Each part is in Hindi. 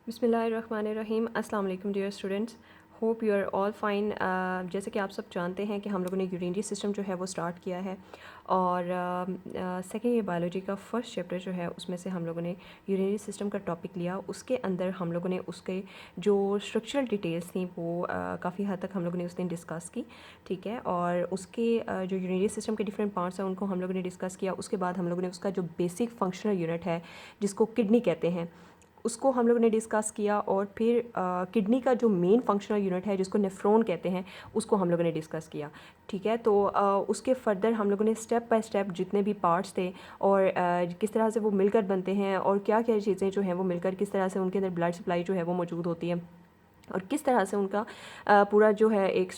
बिस्मिल्लाहिर्रहमानिर्रहीम। अस्सलाम वालेकुम dear students, hope you are all fine. जैसे कि आप सब जानते हैं कि हम लोगों ने यूरिनरी सिस्टम जो है वो स्टार्ट किया है और सेकेंड ईयर बायोलॉजी का फर्स्ट चैप्टर जो है उसमें से हम लोगों ने यूरिनरी सिस्टम का टॉपिक लिया। उसके अंदर हम लोगों ने उसके जो स्ट्रक्चरल डिटेल्स थी वो काफ़ी हद तक हम लोगों ने उस दिन डिस्कस की, ठीक है। और उसके जो यूरिनरी सिस्टम के डिफरेंट पार्ट्स हैं उनको हम लोगों ने डिस्कस किया। उसके बाद हम लोगों ने उसका जो बेसिक फंक्शनल यूनिट है जिसको किडनी कहते हैं उसको हम लोगों ने डिस्कस किया। और फिर किडनी का जो मेन फंक्शनल यूनिट है जिसको नेफ्रॉन कहते हैं उसको हम लोगों ने डिस्कस किया, ठीक है। तो उसके फर्दर हम लोगों ने स्टेप बाय स्टेप जितने भी पार्ट्स थे और किस तरह से वो मिलकर बनते हैं और क्या क्या चीज़ें जो हैं वो मिलकर किस तरह से उनके अंदर ब्लड सप्लाई जो है वो मौजूद होती है और किस तरह से उनका पूरा जो है एक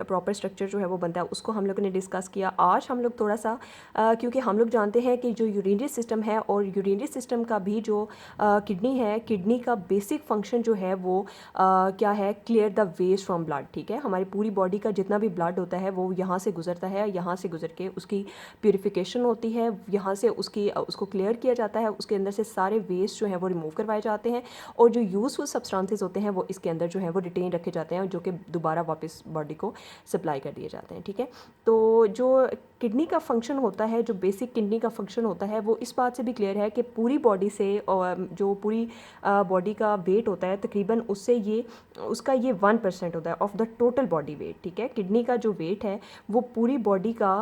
प्रॉपर स्ट्रक्चर जो है वो बनता है उसको हम लोगों ने डिस्कस किया। आज हम लोग थोड़ा सा क्योंकि हम लोग जानते हैं कि जो यूरिनरी सिस्टम है और यूरिनरी सिस्टम का भी जो किडनी है, किडनी का बेसिक फंक्शन जो है वो क्या है, clear the waste from blood, ठीक है। हमारी पूरी बॉडी का जितना भी ब्लड होता है वो यहाँ से गुजरता है, यहाँ से गुजर के उसकी प्योरीफिकेशन होती है, यहाँ से उसको क्लियर किया जाता है, उसके अंदर से सारे वेस्ट जो हैं वो रिमूव करवाए जाते हैं और जो यूज़फुल सब्सटेंसेस होते हैं वो इसके अंदर जो है वो रिटेन रखे जाते हैं जो कि दोबारा वापस बॉडी को सप्लाई कर दिए जाते हैं, ठीक है। तो जो किडनी का फंक्शन होता है, जो बेसिक किडनी का फंक्शन होता है वो इस बात से भी क्लियर है कि पूरी बॉडी से और जो पूरी बॉडी का वेट होता है तकरीबन उससे ये उसका ये 1% होता है of the total body weight, ठीक है। किडनी का जो वेट है वो पूरी बॉडी का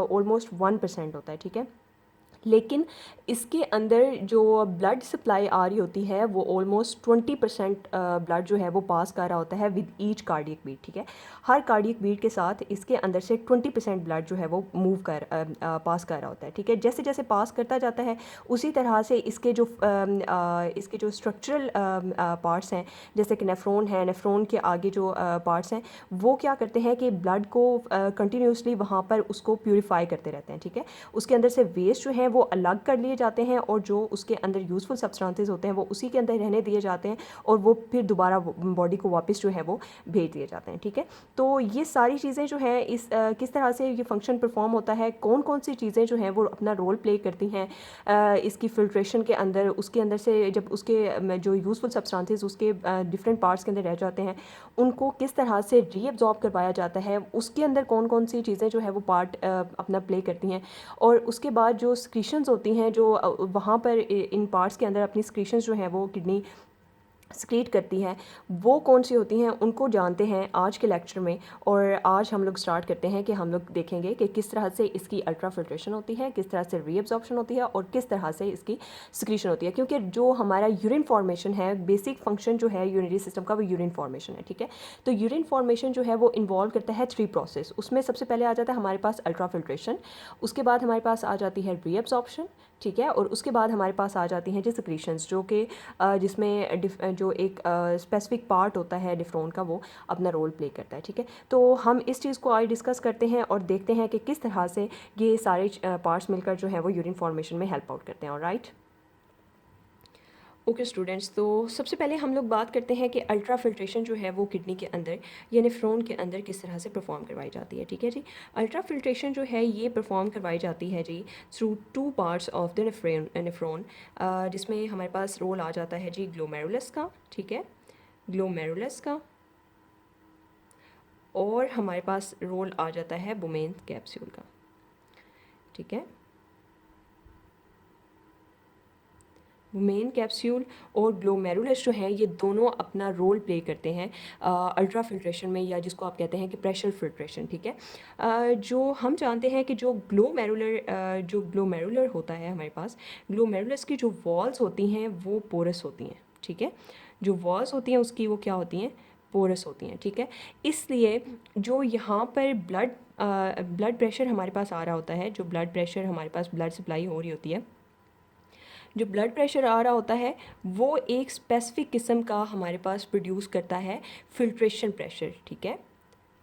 ऑलमोस्ट 1% होता है, ठीक है। लेकिन इसके अंदर जो ब्लड सप्लाई आ रही होती है वो ऑलमोस्ट 20% ब्लड जो है वो पास कर रहा होता है विद ईच कार्डियक बीट, ठीक है। हर कार्डियक बीट के साथ इसके अंदर से 20% ब्लड जो है वो मूव कर पास कर रहा होता है, ठीक है। जैसे जैसे पास करता जाता है उसी तरह से इसके जो स्ट्रक्चरल पार्ट्स हैं जैसे कि नेफ्रॉन है, नेफ्रॉन के आगे जो पार्ट्स हैं वो क्या करते हैं कि ब्लड को कंटिन्यूसली वहाँ पर उसको प्योरीफाई करते रहते हैं, ठीक है। उसके अंदर से वेस्ट जो है वो अलग कर लिए जाते हैं और जो उसके अंदर यूज़फुल सब्सटेंसेस होते हैं वो उसी के अंदर रहने दिए जाते हैं और वो फिर दोबारा बॉडी को वापस जो है वो भेज दिए जाते हैं, ठीक है। तो ये सारी चीज़ें जो हैं इस किस तरह से ये फंक्शन परफॉर्म होता है, कौन कौन सी चीज़ें जो हैं वो अपना रोल प्ले करती हैं इसकी फिल्ट्रेशन के अंदर, उसके अंदर से जब उसके जो यूज़फुल सब्सटेंसेस उसके डिफरेंट पार्ट्स के अंदर रह जाते हैं उनको किस तरह से रीअब्जॉर्ब करवाया जाता है, उसके अंदर कौन कौन सी चीज़ें जो है वो पार्ट अपना प्ले करती हैं। और उसके बाद जो स्क्रीशंस होती हैं जो वहाँ पर इन पार्ट्स के अंदर अपनी स्क्रीशंस जो हैं वो किडनी स्क्रीट करती है वो कौन सी होती हैं उनको जानते हैं आज के लेक्चर में। और आज हम लोग स्टार्ट करते हैं कि हम लोग देखेंगे कि किस तरह से इसकी अल्ट्रा फिल्ट्रेशन होती है, किस तरह से रीअब्जॉर्प्शन होती है और किस तरह से इसकी सिक्रीशन होती है। क्योंकि जो हमारा यूरिन फॉर्मेशन है, बेसिक फंक्शन जो है यूरिनरी सिस्टम का वो यूरिन फॉर्मेशन है, ठीक है। तो यूरिन फॉर्मेशन जो है वो इन्वॉल्व करता है 3 प्रोसेस। उसमें सबसे पहले आ जाता है हमारे पास अल्ट्रा फिल्ट्रेशन, उसके बाद हमारे पास आ जाती है रीअब्जॉर्प्शन, ठीक है। और उसके बाद हमारे पास आ जाती हैं जो सिक्रीशंस जो कि जिसमें जो एक स्पेसिफिक पार्ट होता है नेफ्रॉन का वो अपना रोल प्ले करता है, ठीक है। तो हम इस चीज़ को आज डिस्कस करते हैं और देखते हैं कि किस तरह से ये सारे पार्ट्स मिलकर जो है वो यूरिन फॉर्मेशन में हेल्प आउट करते हैं, ऑलराइट। ओके स्टूडेंट्स, तो सबसे पहले हम लोग बात करते हैं कि अल्ट्रा फिल्ट्रेशन जो है वो किडनी के अंदर या नेफ्रॉन के अंदर किस तरह से परफॉर्म करवाई जाती है, ठीक है जी। अल्ट्रा फिल्ट्रेशन जो है ये परफॉर्म करवाई जाती है जी through 2 parts of the nephron, जिसमें हमारे पास रोल आ जाता है जी ग्लोमेरुलस का, ठीक है, ग्लोमेरुलस का। और हमारे पास रोल आ जाता है बुमेन कैप्सूल का, ठीक है। मेन कैप्सूल और ग्लोमेरुलस जो हैं ये दोनों अपना रोल प्ले करते हैं अल्ट्रा फिल्ट्रेशन में, या जिसको आप कहते हैं कि प्रेशर फिल्ट्रेशन, ठीक है। जो हम जानते हैं कि जो ग्लोमेरुलर होता है हमारे पास, ग्लोमेरुलस की जो वॉल्स होती हैं वो पोरस होती हैं, ठीक है। जो वॉल्स होती हैं उसकी वो क्या होती हैं, पोरस होती हैं, ठीक है। इसलिए जो यहाँ पर ब्लड प्रेशर हमारे पास आ रहा होता है, जो ब्लड प्रेशर हमारे पास ब्लड सप्लाई हो रही होती है, जो ब्लड प्रेशर आ रहा होता है वो एक स्पेसिफिक किस्म का हमारे पास प्रोड्यूस करता है फिल्ट्रेशन प्रेशर, ठीक है।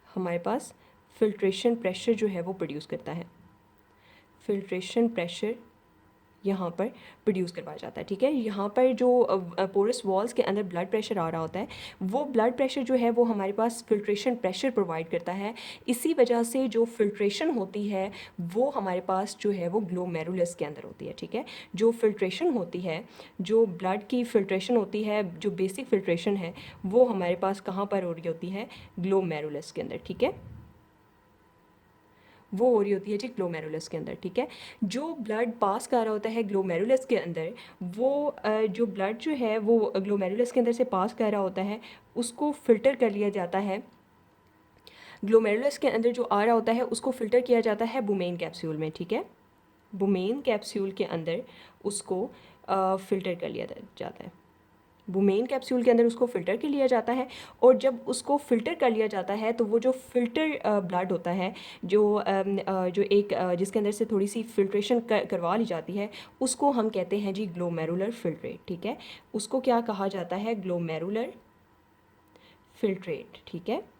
हमारे पास फिल्ट्रेशन प्रेशर जो है वो प्रोड्यूस करता है फिल्ट्रेशन प्रेशर यहाँ पर प्रोड्यूस करवाया जाता है, ठीक है। यहाँ पर जो पोरस वॉल्स के अंदर ब्लड प्रेशर आ रहा होता है, वो ब्लड प्रेशर जो है वो हमारे पास फिल्ट्रेशन प्रेशर प्रोवाइड करता है। इसी वजह से जो फिल्ट्रेशन होती है वो हमारे पास जो है वो ग्लोमेरुलस के अंदर होती है, ठीक है। जो फिल्ट्रेशन होती है, जो ब्लड की फिल्ट्रेशन होती है, जो बेसिक फिल्ट्रेशन है, वो हमारे पास कहाँ पर हो रही होती है, ग्लोमेरुलस के अंदर, ठीक है। वो हो रही होती है जी ग्लोमेरुलस के अंदर, ठीक है। जो ब्लड पास कर रहा होता है ग्लोमेरुलस के अंदर, वो जो ब्लड जो है वो ग्लोमेरुलस के अंदर से पास कर रहा होता है, उसको फ़िल्टर कर लिया जाता है। ग्लोमेरुलस के अंदर जो आ रहा होता है उसको फ़िल्टर किया जाता है बुमेन कैप्सूल में, ठीक है। बुमेन कैप्सूल के अंदर उसको फ़िल्टर कर लिया जाता है। बुमेन कैप्सूल के अंदर उसको फ़िल्टर कर लिया जाता है, और जब उसको फ़िल्टर कर लिया जाता है तो वो जो फ़िल्टर ब्लड होता है, जो एक जिसके अंदर से थोड़ी सी फ़िल्ट्रेशन करवा ली जाती है, उसको हम कहते हैं जी ग्लोमेरुलर फ़िल्ट्रेट, ठीक है। उसको क्या कहा जाता है, ग्लोमेरुलर फ़िल्ट्रेट, ठीक है।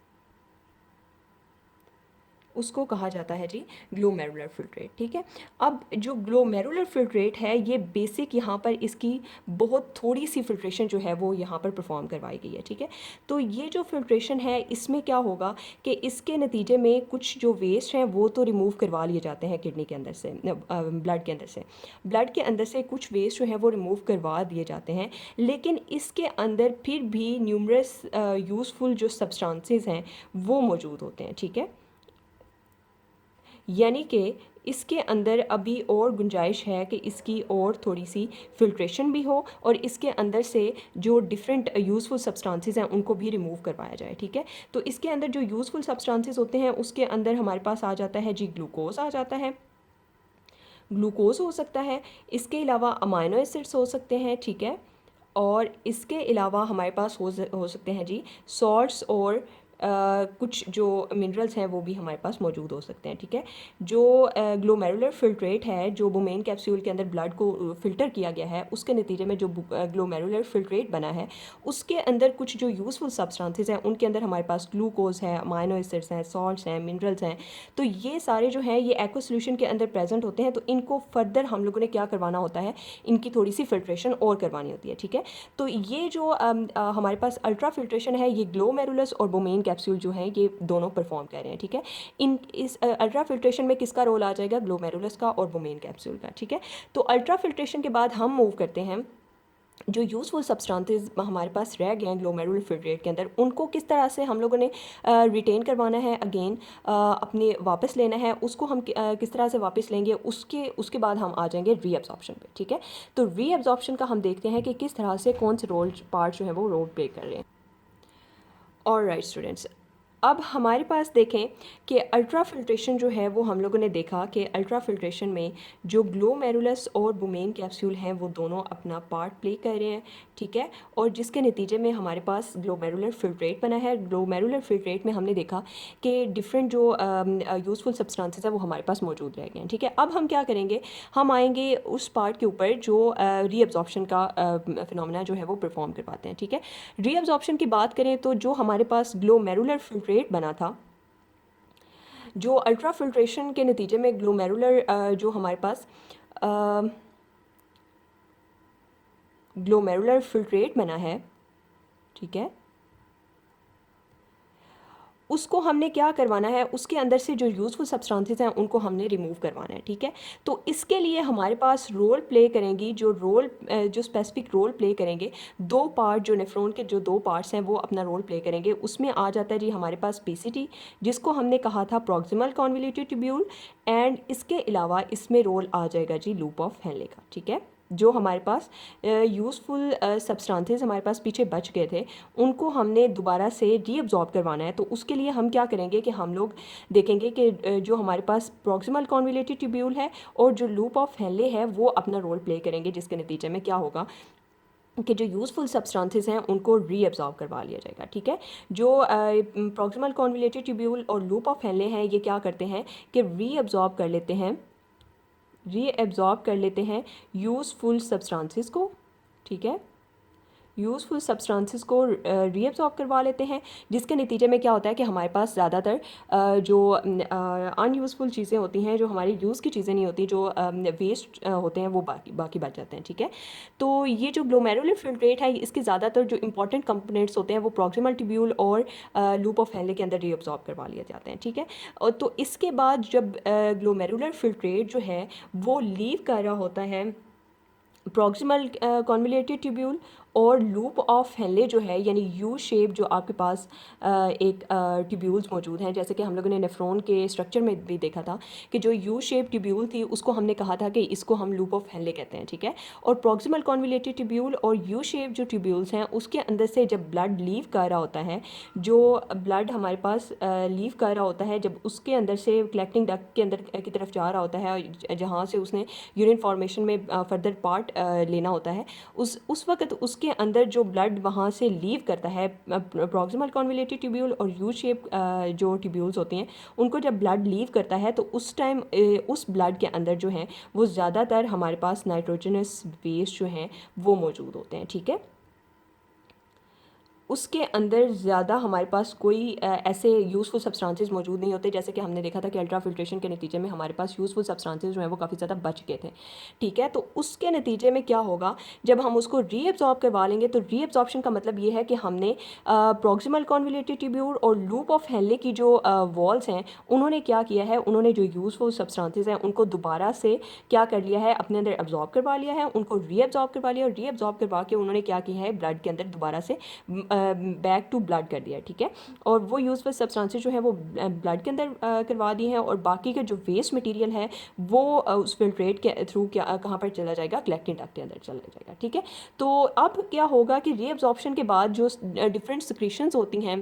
उसको कहा जाता है जी ग्लोमेरुलर फ़िल्ट्रेट, ठीक है। अब जो ग्लोमेरुलर फ़िल्ट्रेट है, ये बेसिक यहाँ पर इसकी बहुत थोड़ी सी फ़िल्ट्रेशन जो है वो यहाँ पर परफॉर्म करवाई गई है, ठीक है। तो ये जो फ़िल्ट्रेशन है, इसमें क्या होगा कि इसके नतीजे में कुछ जो वेस्ट हैं वो तो रिमूव करवा लिए जाते हैं किडनी के अंदर से, ब्लड के अंदर से। ब्लड के अंदर से कुछ वेस्ट जो है वो रिमूव करवा दिए जाते हैं, लेकिन इसके अंदर फिर भी न्यूमरस यूज़फुल जो सब्सटेंसेस हैं वो मौजूद होते हैं, ठीक है। यानी कि इसके अंदर अभी और गुंजाइश है कि इसकी और थोड़ी सी फ़िल्ट्रेशन भी हो, और इसके अंदर से जो डिफरेंट यूज़फुल सब्सटेंसेस हैं उनको भी रिमूव करवाया जाए, ठीक है। तो इसके अंदर जो यूज़फुल सब्सटेंसेस होते हैं उसके अंदर हमारे पास आ जाता है जी ग्लूकोज आ जाता है, ग्लूकोज हो सकता है, इसके अलावा अमाइनो एसिड्स हो सकते हैं, ठीक है। और इसके अलावा हमारे पास हो सकते हैं जी सॉल्ट्स, और कुछ जो मिनरल्स हैं वो भी हमारे पास मौजूद हो सकते हैं, ठीक है। जो ग्लोमेरुलर फ़िल्ट्रेट है, जो बुमेन कैप्सूल के अंदर ब्लड को फ़िल्टर किया गया है, उसके नतीजे में जो ग्लोमेरुलर फ़िल्ट्रेट बना है, उसके अंदर कुछ जो यूज़फुल सब्सटेंसेस हैं उनके अंदर हमारे पास ग्लूकोज है, अमाइनो एसिड्स हैं, सॉल्ट्स हैं, मिनरल्स हैं। तो ये सारे जो हैं ये एक्वा सॉल्यूशन के अंदर प्रेजेंट होते हैं। तो इनको फर्दर हम लोगों ने क्या करवाना होता है, इनकी थोड़ी सी फ़िल्ट्रेशन और करवानी होती है, ठीक है। तो ये जो हमारे पास अल्ट्रा फिल्ट्रेशन है, ये ग्लोमेरुलस और बुमेन कैप्सूल जो हैं ये दोनों परफॉर्म कर रहे हैं, ठीक है। इस अल्ट्रा फिल्ट्रेशन में किसका रोल आ जाएगा, ग्लोमेरुलस का और बुमेन कैप्सूल का, ठीक है। तो अल्ट्रा फिल्ट्रेशन के बाद हम मूव करते हैं जो यूज़फुल सब्सटेंसेस हमारे पास रह गए हैं ग्लोमेरुलर फ़िल्ट्रेट के अंदर, उनको किस तरह से हम लोगों ने रिटेन करवाना है, अगेन अपने वापस लेना है उसको। हम किस तरह से वापस लेंगे, उसके बाद हम आ जाएंगे रीअब्जॉर्प्शन पे, ठीक है। तो रीअब्जॉर्प्शन का हम देखते हैं कि किस तरह से कौन से रोल पार्ट जो है वो रोल प्ले कर रहे हैं। और राइट स्टूडेंट्स, अब हमारे पास देखें कि अल्ट्रा फिल्ट्रेशन जो है वो हम लोगों ने देखा कि अल्ट्रा फिल्ट्रेशन में जो ग्लोमेरुलस और बुमेन कैप्सूल हैं वो दोनों अपना पार्ट प्ले कर रहे हैं, ठीक है। और जिसके नतीजे में हमारे पास ग्लोमेरुलर फिल्ट्रेट बना है। ग्लोमेरुलर फिल्ट्रेट में हमने देखा कि डिफरेंट जो यूज़फुल सब्सटेंसेस है वो हमारे पास मौजूद रह गए हैं, ठीक है। अब हम क्या करेंगे, हम आएंगे उस पार्ट के ऊपर जो रीअब्जॉर्प्शन का फिनोमेना जो है वो परफॉर्म करवाते हैं, ठीक है। रीअब्जॉर्प्शन की बात करें तो जो हमारे पास ग्लोमेरुलर फिल्ट्रेट बना था, जो अल्ट्रा फिल्ट्रेशन के नतीजे में ग्लोमेरुलर जो हमारे पास ग्लोमेरुलर फिल्ट्रेट बना है, ठीक है, उसको हमने क्या करवाना है, उसके अंदर से जो यूज़फुल सब्सटेंसेस हैं उनको हमने रिमूव करवाना है, ठीक है। तो इसके लिए हमारे पास रोल प्ले करेंगी, जो स्पेसिफिक रोल प्ले करेंगे, दो पार्ट जो नेफ्रॉन के जो दो पार्ट्स हैं वो अपना रोल प्ले करेंगे। उसमें आ जाता है जी हमारे पास पीसीटी, जिसको हमने कहा था प्रॉक्सिमल कॉन्वोल्यूटेड ट्यूब्यूल, एंड इसके अलावा इसमें रोल आ जाएगा जी लूप ऑफ हेनले का, ठीक है। जो हमारे पास यूज़फुल सब्सटेंसेस हमारे पास पीछे बच गए थे, उनको हमने दोबारा से रीअब्जॉर्ब करवाना है। तो उसके लिए हम क्या करेंगे कि हम लोग देखेंगे कि जो हमारे पास प्रॉक्सिमल कॉन्वोल्यूटेड ट्यूब्यूल है और जो लूप ऑफ हेनले है वो अपना रोल प्ले करेंगे, जिसके नतीजे में क्या होगा कि जो यूज़फुल सब्सटेंसेस हैं उनको रीअब्जॉर्ब करवा लिया जाएगा, ठीक है। जो प्रॉक्सिमल कॉन्वोल्यूटेड ट्यूब्यूल और लूप ऑफ हेनले हैं, ये क्या करते हैं कि रीअब्जॉर्ब कर लेते हैं यूज़फुल सब्सटेंसेस को, ठीक है, यूज़फुल सब्सटेंसेस को रीअब्सॉर्ब करवा लेते हैं, जिसके नतीजे में क्या होता है कि हमारे पास ज़्यादातर जो अनयूज़फुल चीज़ें होती हैं, जो हमारी यूज़ की चीज़ें नहीं होती, जो वेस्ट होते हैं, वो बाकी बच जाते हैं। ठीक है, तो ये जो ग्लोमेरुलर फिल्ट्रेट है, इसके ज़्यादातर जो इंपॉर्टेंट कंपोनेंट्स होते हैं वो प्रॉक्सिमल ट्यूब्यूल और लूप ऑफ हेनले के अंदर रीअब्सॉर्ब करवा लिए जाते हैं। ठीक है, और तो इसके बाद जब ग्लोमेरुलर फिल्ट्रेट जो है वो लीव कर रहा होता है प्रॉक्सिमल कॉन्वोल्यूटेड ट्यूब्यूल और लूप ऑफ हेनले जो है, यानी यू शेप जो आपके पास एक ट्यूब्यूल्स मौजूद हैं, जैसे कि हम लोगों ने नेफ्रॉन के स्ट्रक्चर में भी देखा था कि जो यू शेप ट्यूब्यूल थी उसको हमने कहा था कि इसको हम लूप ऑफ हेनले कहते हैं। ठीक है, और प्रॉक्सिमल कॉन्वोल्यूटेड ट्यूब्यूल और यू शेप जो ट्यूब्यूल्स हैं उसके अंदर से जब ब्लड लीव कर रहा होता है, जो ब्लड हमारे पास लीव कर रहा होता है, जब उसके अंदर से कलेक्टिंग डक्ट के अंदर की तरफ जा रहा होता है, जहाँ से उसने यूरिन फॉर्मेशन में फर्दर पार्ट लेना होता है, उस वक्त उसके अंदर जो ब्लड वहाँ से लीव करता है, प्रॉक्सिमल कॉन्वोल्यूटेड ट्यूब्यूल और यू शेप जो ट्यूब्यूल्स होती हैं, उनको जब ब्लड लीव करता है तो उस टाइम उस ब्लड के अंदर जो है वो ज़्यादातर हमारे पास नाइट्रोजनस वेस्ट जो हैं वो मौजूद होते हैं। ठीक है, उसके अंदर ज़्यादा हमारे पास कोई ऐसे यूज़फुल सब्सटेंसेस मौजूद नहीं होते, जैसे कि हमने देखा था कि अल्ट्रा फिल्ट्रेशन के नतीजे में हमारे पास यूज़फुल सब्सटेंसेस जो हैं वो काफ़ी ज़्यादा बच गए थे। ठीक है, तो उसके नतीजे में क्या होगा, जब हम उसको रीअब्सॉर्ब करवा लेंगे, तो रीअब्सॉर्प्शन का मतलब ये है कि हमने प्रॉक्सिमल कॉन्वोल्यूटेड ट्यूब्यूल और लूप ऑफ हेनले की जो वॉल्स हैं उन्होंने क्या किया है, उन्होंने जो यूज़फुल सब्सटेंसेस हैं उनको दोबारा से क्या कर लिया है, अपने अंदर एब्जॉर्ब करवा लिया है, उनको रीअब्सॉर्ब करवा लिया, और रीअब्सॉर्ब करवा के उन्होंने क्या किया है, ब्लड के अंदर दोबारा से बैक टू ब्लड कर दिया। ठीक है, और वो यूज़फुल सब्सटेंसेस जो है वो ब्लड के अंदर करवा दिए हैं, और बाकी का जो वेस्ट मटेरियल है वो उस फिल्ट्रेट के थ्रू क्या कहाँ पर चला जाएगा, कलेक्टिंग डक्ट के अंदर चला जाएगा। ठीक है, तो अब क्या होगा कि रीअब्जॉर्प्शन के बाद जो डिफरेंट सिक्रीशंस होती हैं,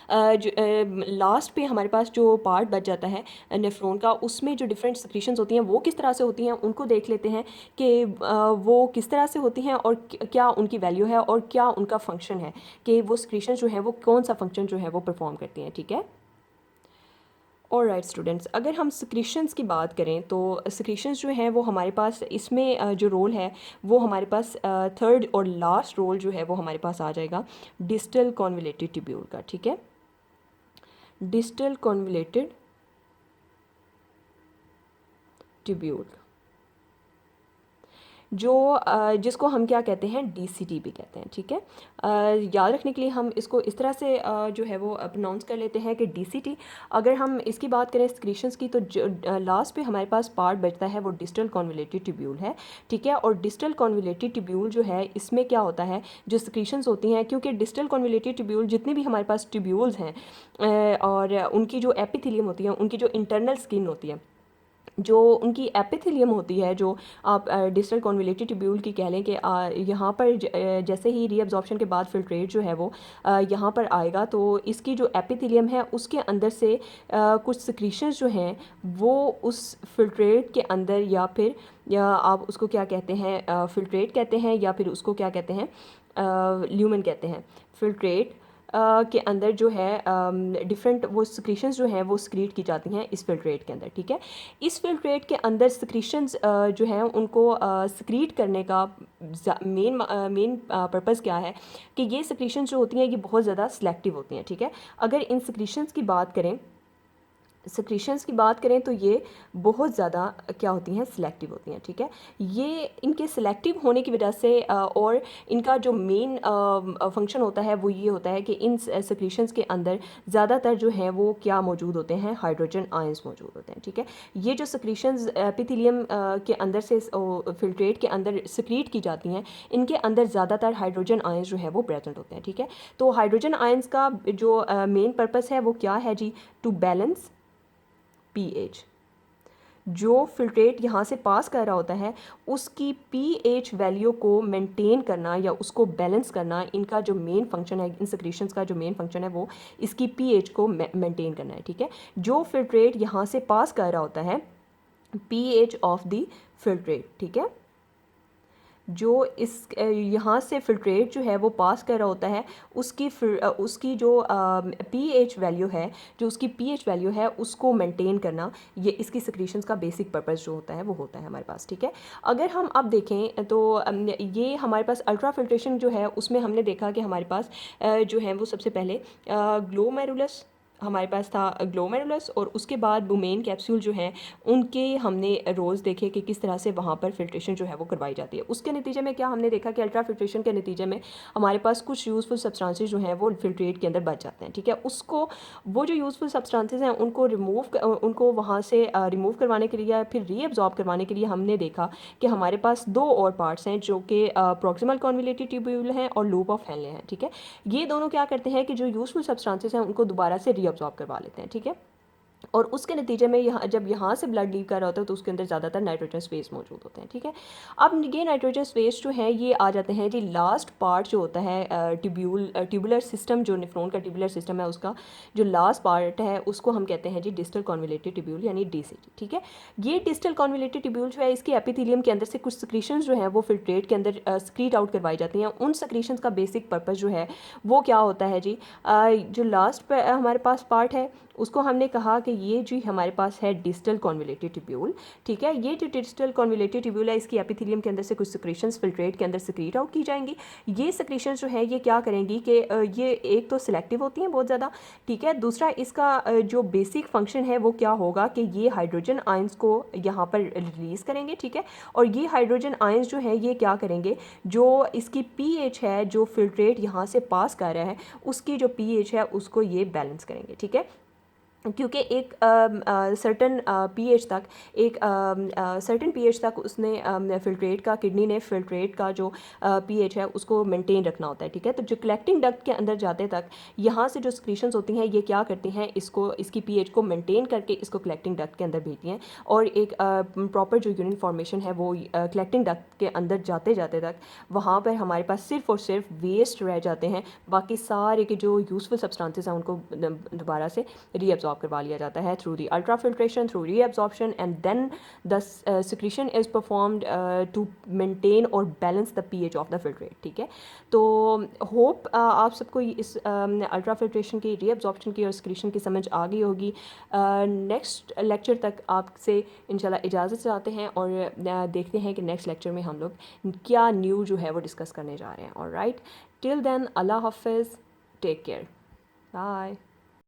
लास्ट पे हमारे पास जो पार्ट बच जाता है नेफ्रॉन का, उसमें जो डिफरेंट सिक्रीशंस होती हैं वो किस तरह से होती हैं, उनको देख लेते हैं कि वो किस तरह से होती हैं और क्या उनकी वैल्यू है और क्या उनका फंक्शन है, कि वो सिक्रीशंस जो है वो कौन सा फंक्शन जो है वो परफॉर्म करती हैं। ठीक है, और राइट स्टूडेंट्स, अगर हम सिक्रीशंस की बात करें तो सिक्रीशंस जो हैं वो हमारे पास इसमें जो रोल है वो हमारे पास थर्ड और लास्ट रोल जो है वो हमारे पास आ जाएगा डिस्टल कॉन्वोल्यूटेड ट्यूब्यूल का। ठीक है, डिस्टल कॉन्वोल्यूटेड ट्यूब्यूल, जो जिसको हम क्या कहते हैं, डीसीटी भी कहते हैं। ठीक है, याद रखने के लिए हम इसको इस तरह से जो है वो प्रोनाउंस कर लेते हैं कि डीसीटी। अगर हम इसकी बात करें सिक्रीशंस की, तो लास्ट पे हमारे पास पार्ट बचता है वो डिस्टल कॉन्वोल्यूटेड ट्यूब्यूल है। ठीक है, और डिस्टल कॉन्वोल्यूटेड ट्यूब्यूल जो है इसमें क्या होता है, जो सिक्रीशंस होती हैं, क्योंकि डिस्टल कॉन्वोल्यूटेड ट्यूब्यूल जितनी भी हमारे पास ट्यूब्यूल्स हैं और उनकी जो एपिथेलियम होती है, उनकी जो इंटरनल स्किन होती है, जो उनकी एपिथेलियम होती है, जो आप डिस्टल कॉन्वोल्यूटेड ट्यूब्यूल की कह लें कि यहाँ पर जैसे ही रीअब्जॉर्प्शन के बाद फिल्ट्रेट जो है वो यहाँ पर आएगा, तो इसकी जो एपिथेलियम है उसके अंदर से कुछ सिक्रीशंस जो हैं वो उस फिल्ट्रेट के अंदर, या आप उसको क्या कहते हैं, फिल्ट्रेट कहते हैं, या फिर उसको क्या कहते हैं, ल्यूमेन कहते हैं, फिल्ट्रेट के अंदर जो है डिफरेंट वो सिक्रीशंस जो हैं वो सिक्रीट की जाती हैं इस फिल्ट्रेट के अंदर। ठीक है, इस फिल्ट्रेट के अंदर सिक्रीशंस जो हैं उनको सिक्रीट करने का मेन पर्पज़ क्या है, कि ये सिक्रीशंस जो होती हैं ये बहुत ज़्यादा सिलेक्टिव होती हैं। ठीक है, अगर इन सिक्रीशंस की बात करें, सिक्रीशंस की बात करें तो ये बहुत ज़्यादा क्या होती हैं, सिलेक्टिव होती हैं। ठीक है, ये इनके सिलेक्टिव होने की वजह से और इनका जो मेन फंक्शन होता है वो ये होता है कि इन सिक्रीशंस के अंदर ज़्यादातर जो हैं वो क्या मौजूद होते हैं, हाइड्रोजन आयंस मौजूद होते हैं। ठीक है, ये जो सिक्रीशंस एपिथेलियम के अंदर से फिल्ट्रेट के अंदर सिक्रीट की जाती हैं, इनके अंदर ज़्यादातर हाइड्रोजन आयंस जो है वो प्रेजेंट होते हैं। ठीक है, तो हाइड्रोजन आयंस का जो मेन पर्पज़ है वो क्या है जी, टू बैलेंस पीएच। जो फिल्ट्रेट यहाँ से पास कर रहा होता है उसकी पीएच वैल्यू को मेंटेन करना या उसको बैलेंस करना, इनका जो मेन फंक्शन है, इन सिक्रीशंस का जो मेन फंक्शन है वो इसकी पीएच को मेंटेन करना है। ठीक है, जो फिल्ट्रेट यहाँ से पास कर रहा होता है, पीएच ऑफ द फिल्ट्रेट, ठीक है, जो इस यहाँ से फिल्ट्रेट जो है वो पास कर रहा होता है, उसकी जो पीएच वैल्यू है, जो उसकी पीएच वैल्यू है उसको मेंटेन करना, ये इसकी सिक्रीशंस का बेसिक पर्पस जो होता है वो होता है हमारे पास, ठीक है। अगर हम अब देखें तो ये हमारे पास अल्ट्रा फिल्ट्रेशन जो है उसमें हमने देखा कि हमारे पास जो है वो सबसे पहले ग्लोमेरुलस हमारे पास था, ग्लोमेरुलस, और उसके बाद बुमेन कैप्सूल जो हैं उनके हमने रोल्स देखे कि किस तरह से वहाँ पर फिल्ट्रेशन जो है वो करवाई जाती है। उसके नतीजे में क्या हमने देखा कि अल्ट्रा फिल्ट्रेशन के नतीजे में हमारे पास कुछ यूज़फुल सब्सटेंसेस जो हैं वो फिल्ट्रेट के अंदर बच जाते हैं, ठीक है। उसको वो जो यूज़फुल सब्सटेंसेस हैं उनको वहाँ से रिमूव करवाने के लिए या फिर रीअब्जॉर्ब करवाने के लिए हमने देखा कि हमारे पास दो और पार्ट्स हैं जो कि प्रॉक्सिमल कॉन्वोल्यूटेड ट्यूब्यूल हैं और लूप ऑफ हेनले हैं, ठीक है। ये दोनों क्या करते हैं कि जो यूज़फुल सब्सटेंसेस हैं उनको दोबारा से रीअब्जॉर्ब करवा लेते हैं, ठीक है। और उसके नतीजे में जब यहाँ से ब्लड लीव कर रहा होता है तो उसके अंदर ज़्यादातर नाइट्रोजन स्पेस मौजूद होते हैं, ठीक है। अब ये नाइट्रोजन स्पेस जो है ये आ जाते हैं जी लास्ट पार्ट जो होता है ट्यूबुलर सिस्टम, जो नेफ्रॉन का ट्यूबुलर सिस्टम है उसका जो लास्ट पार्ट है उसको हम कहते हैं जी डिस्टल कॉन्वोल्यूटेड ट्यूब्यूल यानी डीसीटी, ठीक है। ये डिस्टल कॉन्वोल्यूटेड ट्यूब्यूल जो है इसकी एपिथेलियम के अंदर से कुछ सिक्रीशंस जो है वो फिल्ट्रेट के अंदर स्क्रीट आउट करवाई जाती हैं। उन सिक्रीशंस का बेसिक पर्पस जो है वो क्या होता है जी, जो लास्ट हमारे पास पार्ट है उसको हमने कहा कि ये जो हमारे पास है डिस्टल कॉन्वोल्यूटेड ट्यूब्यूल, ठीक है। ये जो डिस्टल कॉन्वोल्यूटेड ट्यूब्यूल है इसकी एपिथेलियम के अंदर से कुछ सिक्रीशंस फिल्ट्रेट के अंदर सिक्रीट आउट की जाएंगी। ये सिक्रीशंस जो है ये क्या करेंगी कि ये एक तो सिलेक्टिव होती हैं बहुत ज़्यादा, ठीक है। दूसरा इसका जो बेसिक फंक्शन है वो क्या होगा कि ये हाइड्रोजन आयंस को यहाँ पर रिलीज़ करेंगे, ठीक है। और ये हाइड्रोजन आयंस जो है ये क्या करेंगे, जो इसकी पीएच है जो फिल्ट्रेट यहाँ से पास कर रहा है उसकी जो पीएच है उसको ये बैलेंस करेंगे, ठीक है। क्योंकि एक सर्टन पीएच तक सर्टन पीएच तक उसने फिल्ट्रेट का किडनी ने फिल्ट्रेट का जो पीएच है उसको मेंटेन रखना होता है, ठीक है। तो जो कलेक्टिंग डक्ट के अंदर जाते तक यहाँ से जो सिक्रीशंस होती हैं ये क्या करती हैं, इसकी पीएच को मेंटेन करके इसको कलेक्टिंग डक्ट के अंदर भेजती हैं और एक प्रॉपर जो यूरिन फॉर्मेशन है वो कलेक्टिंग डक्ट के अंदर जाते जाते तक वहाँ पर हमारे पास सिर्फ और सिर्फ वेस्ट रह जाते हैं। बाकी सारे के जो यूज़फुल सब्सटेंसेस हैं उनको दोबारा से रीअब्जॉर्ब करवा लिया जाता है through the ultra filtration, through reabsorption, and then the secretion is performed to maintain और balance the pH of the filtrate, ठीक है। तो होप आप सबको इस अल्ट्रा फिल्ट्रेशन की, रीअब्जॉर्प्शन की और सिक्रीशन की समझ आ गई होगी। नेक्स्ट लेक्चर तक आपसे इंशाल्लाह इजाज़त चाहते हैं और देखते हैं कि नेक्स्ट लेक्चर में हम लोग क्या न्यू जो है वो डिस्कस करने जा रहे हैं। ऑलराइट, टिल देन अल्लाह हाफिज़, टेक केयर, बाय।